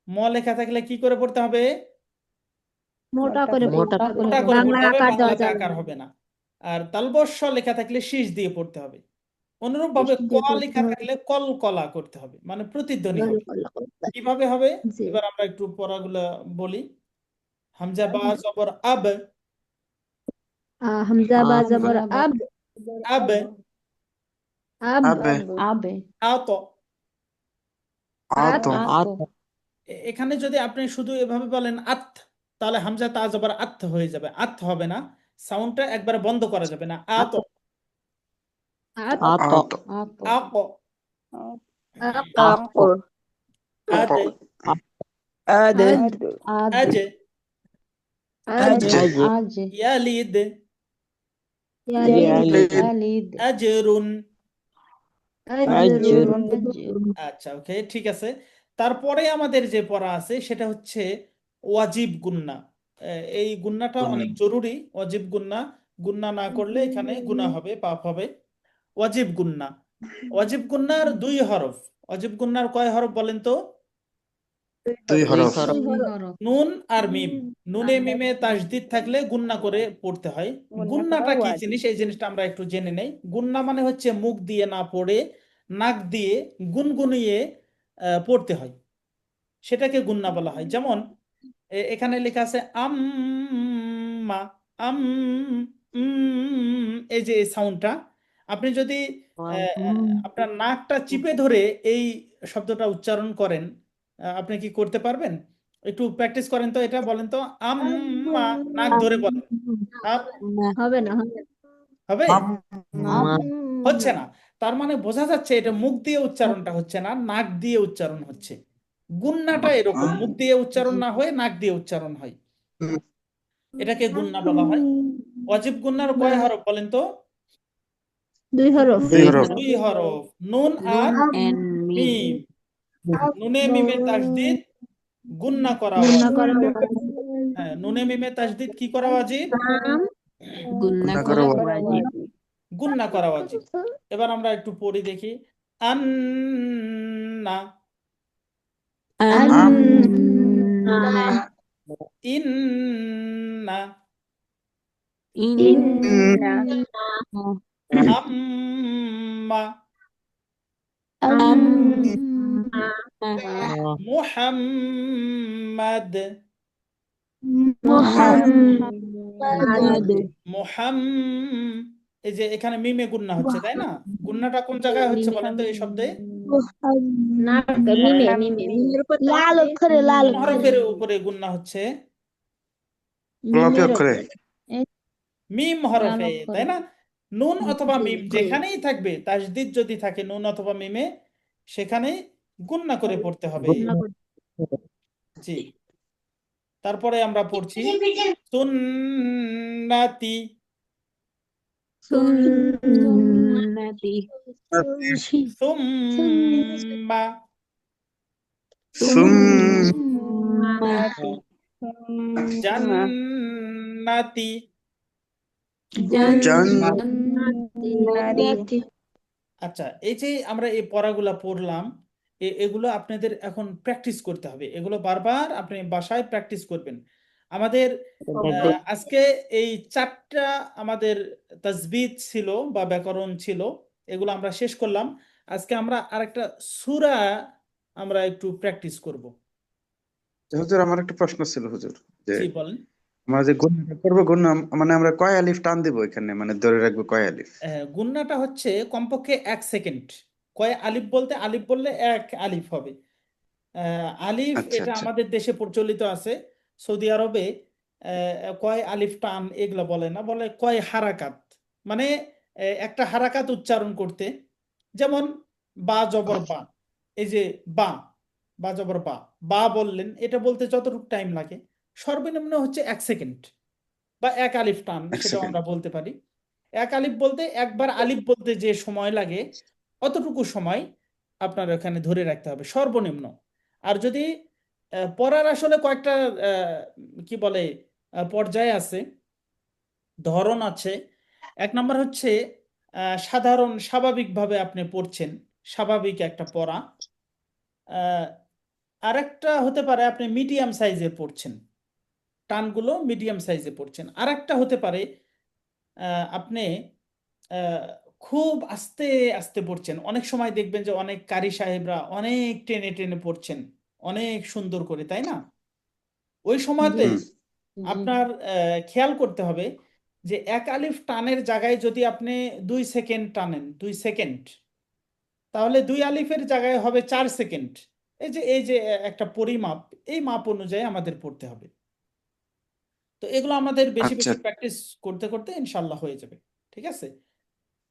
ম লেখা থাকলে কি করে পড়তে হবে? মোটা মোটা করে করে পড়তে হবে, মোটা করে বাংলা পড়তে হবে, আকার দেওয়া বাংলাতে যাবে আকার না, হবে না। আর তালবস্য লেখা থাকলে শীষ দিয়ে পড়তে হবে। অনুরূপ ভাবে বেশি ক দিয়ে পড়তে লেখা হবে, থাকলে কলকলা করতে হবে, মানে প্রতিধ্বনি হবে। কলকলা করতে হবে। কিভাবে হবে? জি, এবার আমরা একটু পড়াগুলা বলি। হামজা বা জবর আব, হামজা বা জবর আব, আব, আব, আবে আবে আত। আত, আত এখানে যদি আপনি শুধু এভাবে বলেন আত, তাহলে হামজা তা জবর আত হয়ে যাবে, আত হবে না, সাউন্ডটা একবারে বন্ধ করা যাবে না। আত, আত, আত আক, আক, আক আদ, আদ, আদ আজ, আজ, আজ ইয়ালিদ, ইয়ালিদ, ইয়ালিদ আজরুন। আজরুন। আচ্ছা, ওকে, ঠিক আছে। তারপরে আমাদের যে পড়া আছে সেটা হচ্ছে ওয়াজিব গুন্না। এই গুন্নাটা অনেক জরুরি, ওয়াজিব গুন্না। গুন্না না করলে এখানে গুনাহ হবে, পাপ হবে। ওয়াজিব গুন্না, ওয়াজিব গুন্নার 2 হরফ। ওয়াজিব গুন্নার কয় হরফ বলেন তো? 2 হরফ। নুন আর মিম। নুনে মিমে তাসদিদ থাকলে গুন্না করে পড়তে হয়। গুন্না করা গুন্নাটা কি ওয়াজিব। জিনিস, এই জিনিসটা আমরা একটু জেনে নেই। গুন্না মানে হচ্ছে মুখ দিয়ে না পড়ে নাক দিয়ে গুনগুনিয়ে পড়তে হয়, সেটাকে গুন্না বলা হয়। যেমন এখানে লেখা আছে আম্মা, আম, এই যে এই সাউন্ডটা, আপনি যদি আপনার নাকটা চিপে ধরে এই শব্দটা উচ্চারণ করেন, আপনি কি করতে পারবেন? একটু প্র্যাকটিস করেন তো, এটা বলেন তো, আম্মা, নাক ধরে বলেন। হবে না, হবে না। হবে? আম হচ্ছে না। তার মানে বোঝা যাচ্ছে এটা মুখ দিয়ে উচ্চারণটা হচ্ছে না, নাক দিয়ে উচ্চারণ হচ্ছে। গুন্নাটা এরকম, মুখ দিয়ে উচ্চারণ না হয়ে নাক দিয়ে উচ্চারণ হয়, এটাকে গুন্না বলা হয়। ওয়াজিব গুন্নার কয় হরফ বলেন তো? 2 হরফ। 2 হরফ। 2 হরফ, নুন আর মিম। নুনে মিমে তাসদিদ গুন্না করা গুন্না ওয়াজিব। করা হ্যাঁ, নুনে মিমে তাসদিদ কি করা ওয়াজিব? আম, গুন্না করা করা ওয়াজিব। গুন্না করা ওয়াজিব। এবার আমরা একটু পড়ি দেখি। আন্না, আন্না, ইন্না, ইন্না আম্মা, আম্মা, মুহাম্মাদ, মুহাম্মাদ, মুহাম, এই যে এখানে মিমে গুন্না হচ্ছে, তাই না? গুন্নাটা কোন জায়গায় হচ্ছে বলেন তো এই শব্দে? না, মিমে, মিমের উপর লাল অক্ষরে, লাল কোন হরফের উপরে গুন্না হচ্ছে? গোলাপি মিমের অক্ষরে। উপরে, মিম হরফে, তাই না? নুন অথবা জি, মিম জি। যেখানেই থাকবে, তাসদিদ যদি থাকে নুন অথবা মিমে, সেখানেই গুন্না করে পড়তে হবে। জি, তারপরে আমরা পড়ছি সুন্নাতি, সুন্নতি, সুম্মা, সুম সুন্নাতি সুম্মা জান্নাতি। জান্নাতি। আচ্ছা, এই যে আমরা এই পড়াগুলা পড়লাম, এগুলো আপনাদের এখন প্র্যাকটিস করতে হবে, এগুলো বারবার আপনি বাসায় প্র্যাকটিস করবেন। আমাদের আজকে এই 4টা আমাদের তাজবিদ ছিল বা ব্যাকরণ ছিল, এগুলো আমরা শেষ করলাম। আজকে আমরা আরেকটা সূরা আমরা একটু প্র্যাকটিস করব। হুজুর, আমার একটা প্রশ্ন ছিল হুজুর, যে জি বলেন। আমরা যে গুণটা করবো, গুণ মানে আমরা কয় আলিফ টান দিব এখানে, মানে ধরে রাখবো কয় আলিফ? গুণনাটা হচ্ছে কমপক্ষে 1 সেকেন্ড। কয় আলিফ বলতে, আলিফ বললে 1 আলিফ হবে। আলিফ আচ্ছা এটা আচ্ছা আমাদের দেশে প্রচলিত আছে। সৌদি আরবে কয় আলিফ টান এগুলো বলে না, বলে কয় হারাকাত। মানে একটা হারাকাত উচ্চারণ করতে, যেমন বা জবর বা, এই যে বা, বা জবর বা, বা বললেন, এটা বলতে যতটুকু টাইম লাগে সর্বনিম্ন হচ্ছে 1 সেকেন্ড বা 1 আলিফ টান, এক সেটাও সেকেন্ড আমরা বলতে পারি। 1 আলিফ বলতে, একবার আলিফ বলতে যে সময় লাগে অতটুকু সময় আপনার ওখানে ধরে রাখতে হবে সর্বনিম্ন। আর যদি পড়ার আসলে কয়েকটা কি বলে পর্যায়ে আছে, ধরন আছে। 1 নম্বর হচ্ছে সাধারণ স্বাভাবিকভাবে আপনি পড়ছেন, স্বাভাবিক একটা পড়া। আহ, আরেকটা হতে পারে আপনি মিডিয়াম সাইজে পড়ছেন, টানগুলো মিডিয়াম সাইজে পড়ছেন। আরেকটা হতে পারে আপনি আহ, খুব আস্তে আস্তে পড়ছেন। অনেক সময় দেখবেন যে অনেক কারি সাহেবরা অনেক টেনে টেনে পড়ছেন, অনেক সুন্দর করে, তাই না? ওই জি সময়তে হুম আপনার খেয়াল করতে হবে যে 1 আলিফ টানের জায়গায় যদি আপনি 2 সেকেন্ড টানেন, 2 সেকেন্ড, তাহলে 2 আলিফের জায়গায় হবে 4 সেকেন্ড। এই যে একটা পরিমাপ, এই মাপ অনুযায়ী আমাদের পড়তে হবে। তো এগুলো আমাদের বেশি আচ্ছা বেশি প্র্যাকটিস করতে করতে ইনশাল্লাহ হয়ে যাবে। ঠিক আছে।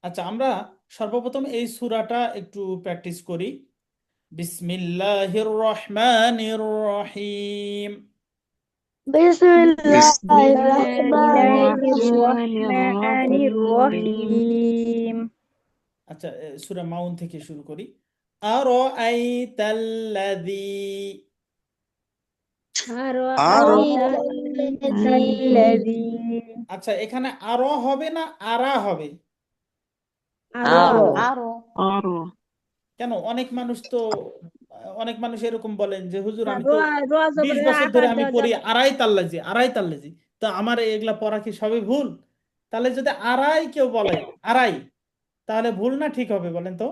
আচ্ছা, আমরা সর্বপ্রথম এই সূরাটা একটু প্র্যাকটিস করি। বিসমিল্লাহির রহমানির রহিম। بسم الله بسم الرحمن الله الرحيم الرحمن الرحيم আচ্ছা, সূরা মাউন থেকে শুরু করি। আর আইতাল্লাযী, أرأيت الذي الذي আচ্ছা এখানে আরো হবে না আরা হবে? أرى أرى কেন? অনেক মানুষ তো, অনেক মানুষ এরকম বলেন যে হুজুর না, আমি তো রোয়া রোয়া 20 জবরের বছর ধরে আকার আমি দেওয়া পড়ি যাবে। আড়াই তাল্লাজি, আড়াই তাল্লাজি, তো আমার এগুলা পড়া কি সবই ভুল? তাহলে যদি আড়াই কেউ বলে, আড়াই, তাহলে ভুল না ঠিক হবে বলেন তো?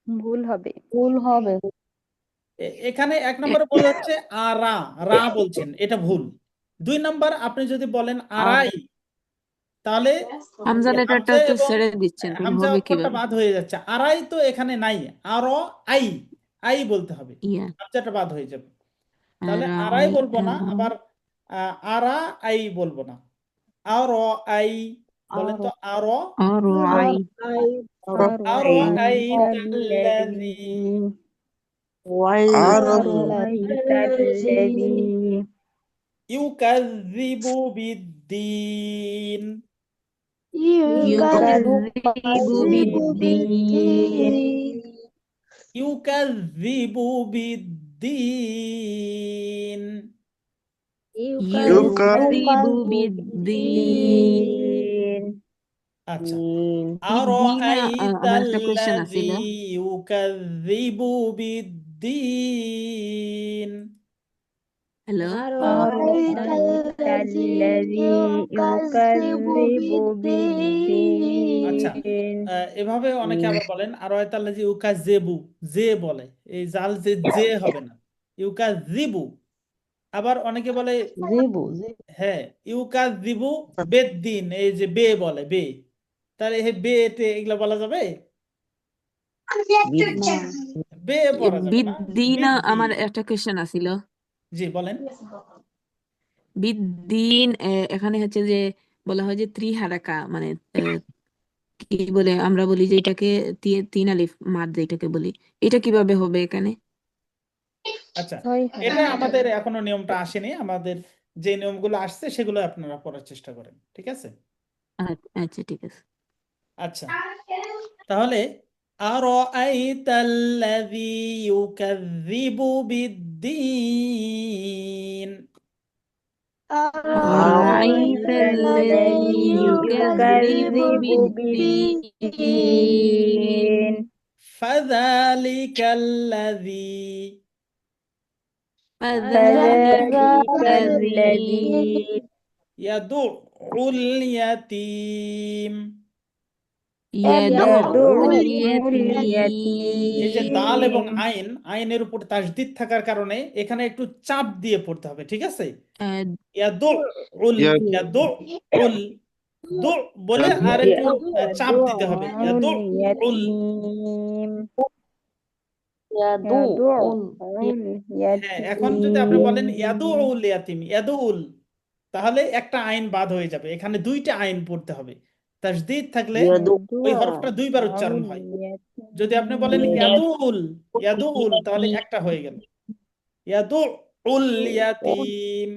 ভুল হবে। এখানে 1 নম্বরে ভুল হচ্ছে আরা, রা বলছেন, এটা ভুল। 2 নম্বর, আপনি যদি বলেন আড়াই, তাহলে হামজা এই হামজা লেটারটা তো এবং ছেড়ে দিচ্ছেন, তাহলে হামজা হবে অক্ষরটা কিভাবে? বাদ হয়ে যাচ্ছে। আড়াই তো এখানে নাই, আরো আই, আই বলতে হবে, ইয়া হামজাটা বাদ হয়ে যাবে। তাহলে আর আড়াই বলবো না, আবার আরা আই বলবো না, আরো আই। বলেন তো আরো, আর আই আরো আই أرأيت তাল্লাযী, الذي أرى أرأيت الذي ইউকাযযিবু বিদ্দীন, ইউকাযযিবু বিদ্দীন بالدين ইউকাযযিবু বিদ্দীন। ইউকাযযিবু বিদ্দীন আচ্ছা, বিদ্দীনা আমার একটা কোশ্চেন আরাআইতাল্লাযী আছিল। ইউকাযযিবু বিদ্দীন। হ্যালো, أرأيت الذي يكذب আচ্ছা, بالدين এভাবে অনেকে আবার বলেন আরাআইতাল্লাযী ইউকাযযিবু, জে বলে, এই জাল জে জে হবে না, ইউকাযযিবু। আবার অনেকে বলে, হ্যাঁ, ইউকাযযিবু বিদ্দীন, এই যে বে বলে, বে, তাহলে এই বে তে এগুলা বলা যাবে? না বে পড়া যাবে না, বিদ্দীনা আমার বিদ্দীন। একটা কোশ্চেন আছিল। জি বলেন। বিদ্দিন এখানে হচ্ছে যে বলা হয় যে ত্রিহারাকা, মানে কি বলে আমরা বলি যে এটাকে তিন আলিফ মাদ যেটাকে বলি, এটা কিভাবে হবে এখানে? আচ্ছা, ছয় এটা হারাকাত আমাদের এখনো নিয়মটা আসেনি। আমাদের যে নিয়মগুলো আসছে সেগুলো আপনারা পড়ার চেষ্টা করেন, ঠিক আছে? আচ্ছা ঠিক আছে। আচ্ছা, তাহলে আরাআইতাল্লাযী ইউকাযযিবু বিদ্দীন। أرأيت أرأيت الذي الذي يكذب يكذب بالدين بالدين ফাযালিকাল্লাযী فذلك فذلك الذي الذي ইয়াদুউল ইয়াতীম। ইয়াদুল এই যে দাল এবং ইয়াতীম আইনের উপর তাসদিদ থাকার কারণে এখানে একটু চাপ দিয়ে পড়তে হবে, ঠিক আছে? আহ, ইয়াদু উল, يد ইয়াদু উল, দু বলে আর একটু চাপ দিতে হবে, ইয়াদু উল। হ্যাঁ, এখন যদি আপনি বলেন ইয়াদু উল ইয়াতিম, ইয়াদু উল, তাহলে একটা আইন বাদ হয়ে যাবে, এখানে দুইটা আইন পড়তে হবে। তাসদিদ থাকলে ওই হরফটা দুইবার উচ্চারণ হয়। যদি আপনি বলেন ইয়াদু উল তাহলে একটা হয়ে গেল, ইয়াদু উল ইয়াতিম।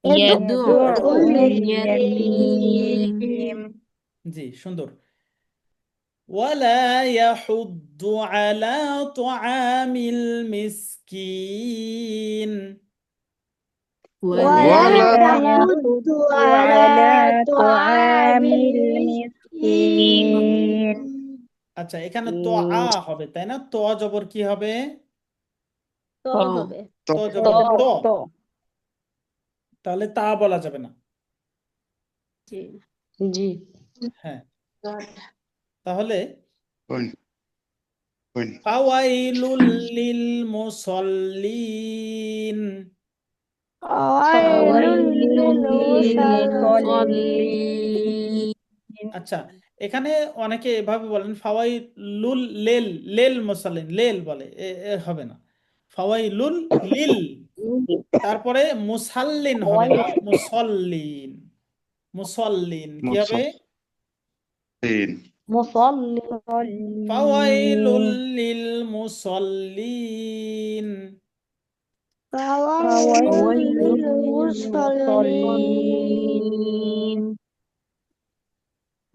ইয়াদুল ইয়াতীম জি, সুন্দর। ওয়ালা ইয়াহুদ্দু আলা তুআমিল মিসকিন। ولا يحض على طعام المسكين আচ্ছা, এখানে তো হবে তাই না? তো জবর কি হবে? তো হ হবে। তো জবর তো, তো তাহলে তা বলা যাবে না। জি। হ্যাঁ, তাহলে وين وين ফাওয়াইলুল লিল মুসাল্লিন। ফাওয়াইলুল লিল মুসাল্লিন। আচ্ছা, এখানে অনেকে এভাবে বলেন ফাওয়াইলুল লেল, লেল মুসাল্লিন, লেল বলে, এ হবে না। ফাওয়াইলুল লিল, তারপরে মুসাল্লিন হবে না, মুসল্লিন। মুসল্লিন কি হবে? مصلين ফাওয়াইলুল লিল মুসল্লিন। ফাওয়াইলুল লিল মুসাল্লিন।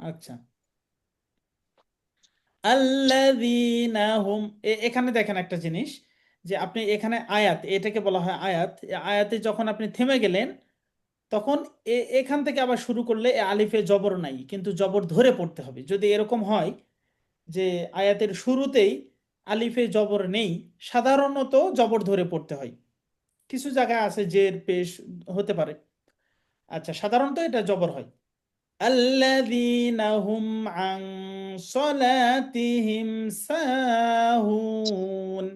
আচ্ছা, আল্লাযীনা হুম, এখানে দেখেন একটা জিনিস, যে আপনি এখানে আয়াত, এটাকে বলা হয় আয়াত। আয়াতে যখন আপনি থেমে গেলেন, তখন এখান থেকে আবার শুরু করলে আলিফে জবর নাই, কিন্তু জবর ধরে পড়তে হবে। যদি এরকম হয় যে আয়াতের শুরুতেই আলিফে জবর নেই, সাধারণত জবর ধরে পড়তে হয়। কিছু জায়গায় আছে জের পেশ হতে পারে। আচ্ছা, সাধারণত এটা জবর হয়। আল্লাযীনা হুম আন সালাতিহিম সাহুন।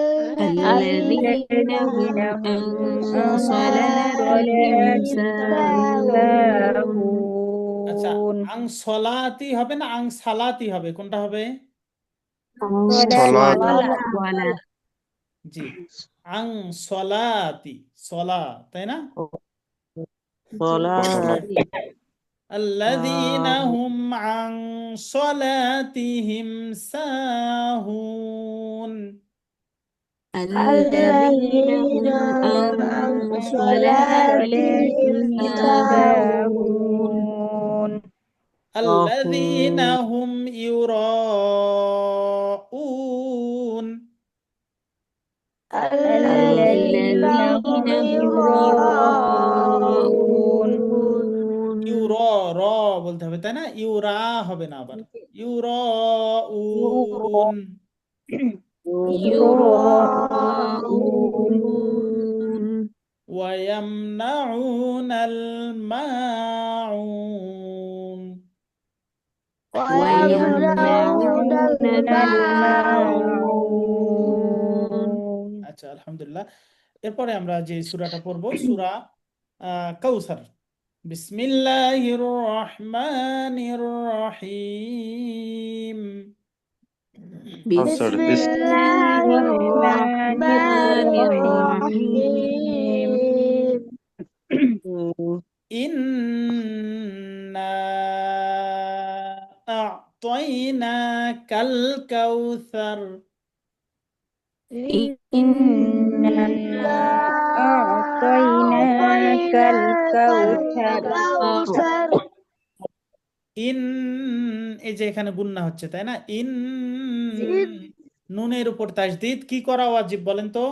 الذين هم عن صلاتهم ساهون আচ্ছা, আং সলাতি হবে না আং সালাতি হবে, কোনটা হবে? صلاة صلاة জি, আং সলাতি, সলা, তাই না? صلاة আল্লাযীনা হুম আন সলাতিহিম সাহুন। الذين هم عن صلاتهم ساهون আল্লাযীনা হুম ইউরাউন। الذين هم يراءون ইউরা, র বলতে হবে তাই না? ইউরা হবে না আবার, ইউরাউন। يراءون ওয়ায়ামনাউনাল মাউন। ويمنعون الماعون আচ্ছা, আলহামদুলিল্লাহ। এরপরে আমরা যে সূরাটা পড়বো, সূরা কাউসার। বিসমিল্লাহির রহমানির রহিম। بسم الله الرحمن الرحيم ইন্না আ'তাইনাকাল কাউসার। إنا أعطيناك الكوثر ইন, এই যে এখানে গুন্না হচ্ছে তাই না? নুনের উপর তাসদিদ কি করা ওয়াজিব বলেন তো?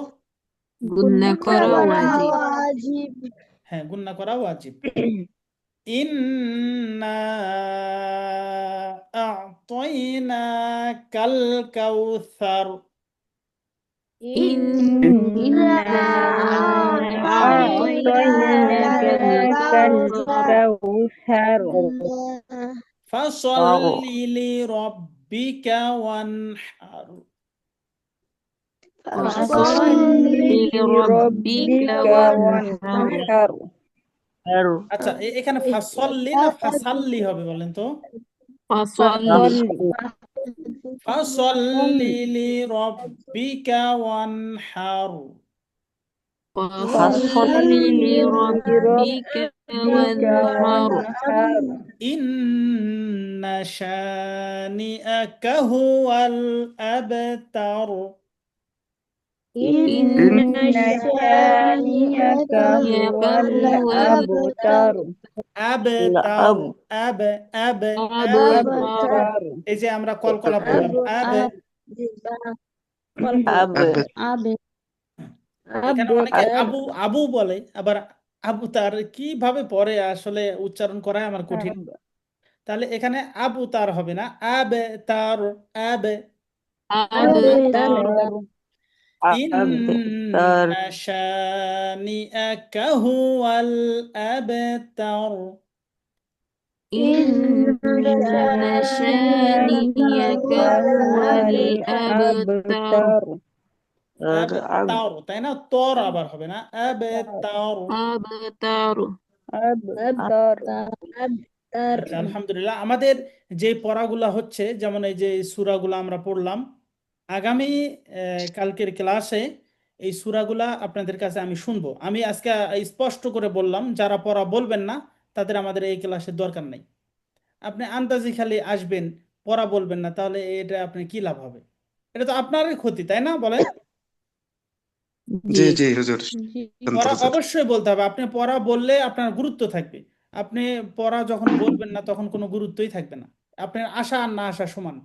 গুন্না করা ওয়াজিব হ্যাঁ, গুন্না করা ওয়াজিব। ইন্না আ'তাইনাকাল কাউসার। إنا أعطيناك أعطيناك الكوثر الكوثر فصل لربك وانحر فصل لربك وانحر আচ্ছা এখানে ফাসল্লি না ফাসাল্লি হবে বলেন তো? فصل ফাসল্লি লিরব্বিক ওয়ানহার فصل لربك وانحر إن شانئك هو الأبتر إن شانئك هو الأبتر أبتر أب أبتر এই যে আমরা কলকলা পড়লাম এখানে অনেকে আবু আবু বলে, আবার আবু তার কিভাবে পড়ে আসলে উচ্চারণ করা আমার কঠিন। তাহলে এখানে আবু তার হবে না, আবে তার আবে أبتر ইন্না শানিআকা হুয়াল আবতার إن شانئك هو الأبتر আবতার, তাই না? তর আবার হবে না, আবতার। أبتر আচ্ছা আলহামদুলিল্লাহ, আমাদের যে পড়াগুলা হচ্ছে, যেমন এই যে সূরাগুলা আমরা পড়লাম, আগামী কালকের ক্লাসে এই সূরাগুলা আপনাদের কাছে আমি শুনবো। আমি আজকে স্পষ্ট করে বললাম, যারা পড়া বলবেন না তাদের আমাদের এই ক্লাসের দরকার নাই। আপনি আন্দাজি খালি আসবেন, পড়া বলবেন না, তাহলে এটা আপনি কি লাভ হবে? এটা তো আপনারই ক্ষতি, তাই না? বলেন। জি জি জি হুজুর, পড়া হুজুর। অবশ্যই বলতে হবে। আপনি পড়া বললে আপনার গুরুত্ব থাকবে। আপনি পড়া যখন বলবেন না তখন কোনো গুরুত্বই থাকবে না। আপনার আশা আর না আসা সমান।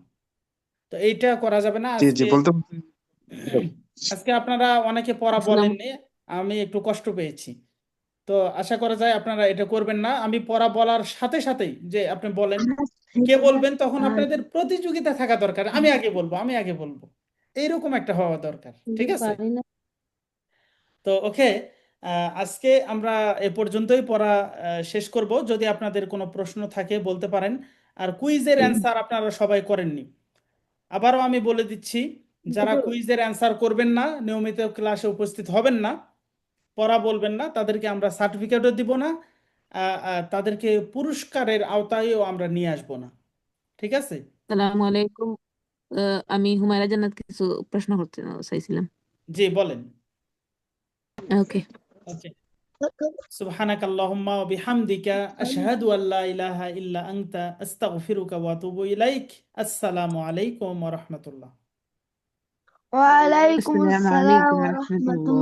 তো এইটা করা যাবে না। জি জি বলতে আজকে আপনারা অনেকে পড়া আসসালাম বলেননি, আমি একটু কষ্ট পেয়েছি। তো আশা করা যায় আপনারা এটা করবেন না। আমি পড়া বলার সাথে সাথেই যে আপনি বলেন, কে বলবেন, তখন আপনাদের প্রতিযোগিতা থাকা দরকার। আমি আগে বলবো, আমি আগে বলবো, এইরকম একটা হওয়া দরকার। ঠিক আছে? তো ওকে, আজকে আমরা এ পর্যন্তই পড়া শেষ করব। যদি আপনাদের কোনো প্রশ্ন থাকে বলতে পারেন। আর কুইজের অ্যান্সার আপনারা সবাই করেননি, আবারও আমি বলে দিচ্ছি, যারা কুইজের অ্যান্সার করবেন না, নিয়মিত ক্লাসে উপস্থিত হবেন না, পড়া বলবেন না, তাদেরকে আমরা সার্টিফিকেটও দিব না, তাদেরকে পুরস্কারের আওতায়ও আমরা নিয়ে আসবো না। ঠিক আছে? আসসালামু আলাইকুম। আমি হুমায়রা জান্নাত কিছু প্রশ্ন করতে চাইছিলাম। জি বলেন। ওকে ওকে, সুবহানাকাল্লাহুম্মা ওয়া বিহামদিকা আশহাদু আল্লা ইলাহা ইল্লা আনতা আস্তাগফিরুকা ওয়া আতুবু ইলাইক। আসসালামু আলাইকুম ওয়া রাহমাতুল্লাহ। وعليكم আসসালামু السلام আলাইকুম ورحمة রাহমাতুল্লাহ।